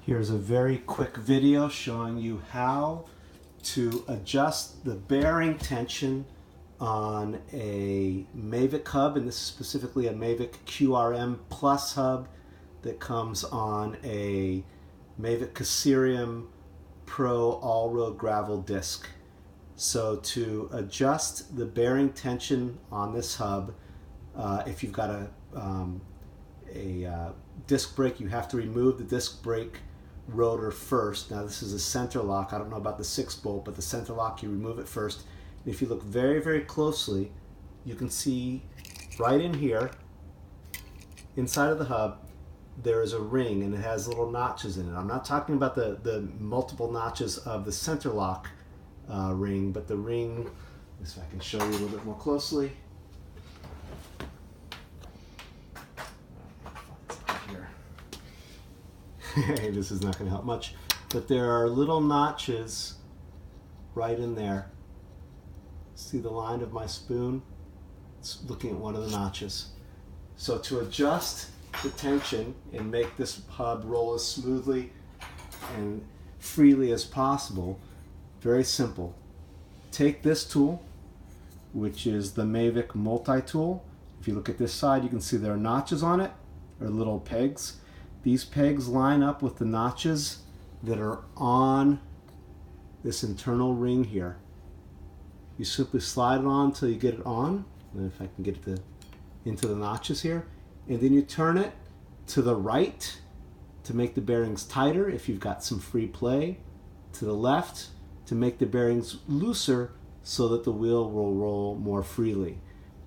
Here's a very quick video showing you how to adjust the bearing tension on a Mavic hub, and this is specifically a Mavic QRM Plus hub that comes on a Mavic Ksyrium Pro all-road gravel disc. So to adjust the bearing tension on this hub, if you've got a disc brake, you have to remove the disc brake rotor first. Now this is a center lock. I don't know about the 6-bolt, but the center lock, you remove it first. And if you look very, very closely, you can see right in here, inside of the hub, there is a ring and it has little notches in it. I'm not talking about the multiple notches of the center lock ring, but the ring, if I can show you a little bit more closely. This is not going to help much, but there are little notches right in there. See the line of my spoon? It's looking at one of the notches. So to adjust the tension and make this hub roll as smoothly and freely as possible, very simple. Take this tool, which is the Mavic Multi Tool. If you look at this side, you can see there are notches on it, or little pegs. These pegs line up with the notches that are on this internal ring here. You simply slide it on until you get it on, and if I can get it into the notches here, and then you turn it to the right to make the bearings tighter if you've got some free play, to the left to make the bearings looser so that the wheel will roll more freely.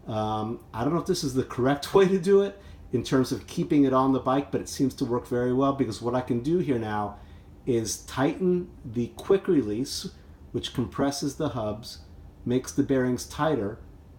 I don't know if this is the correct way to do it in terms of keeping it on the bike, but it seems to work very well, because what I can do here now is tighten the quick release, which compresses the hubs, makes the bearings tighter,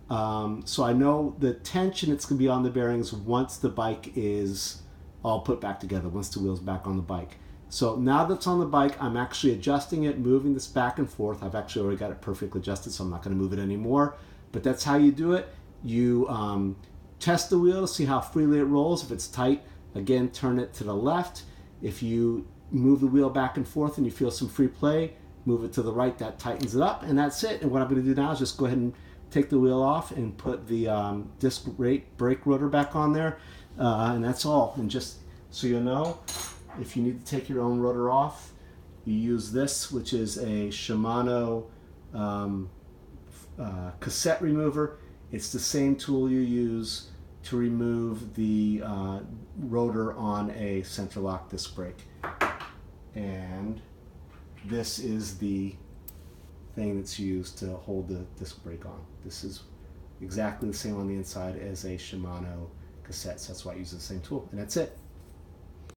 so I know the tension it's going to be on the bearings once the bike is all put back together, once the wheel's back on the bike. So now that's on the bike, I'm actually adjusting it, moving this back and forth. I've actually already got it perfectly adjusted, so I'm not going to move it anymore, but that's how you do it. You test the wheel to see how freely it rolls. If it's tight, again, turn it to the left. If you move the wheel back and forth and you feel some free play, move it to the right. That tightens it up, and that's it. And what I'm going to do now is just go ahead and take the wheel off and put the disc brake rotor back on there, and that's all. And just so you know, if you need to take your own rotor off, you use this, which is a Shimano cassette remover. It's the same tool you use to remove the rotor on a center lock disc brake. And this is the thing that's used to hold the disc brake on. This is exactly the same on the inside as a Shimano cassette, so that's why I use the same tool. And that's it.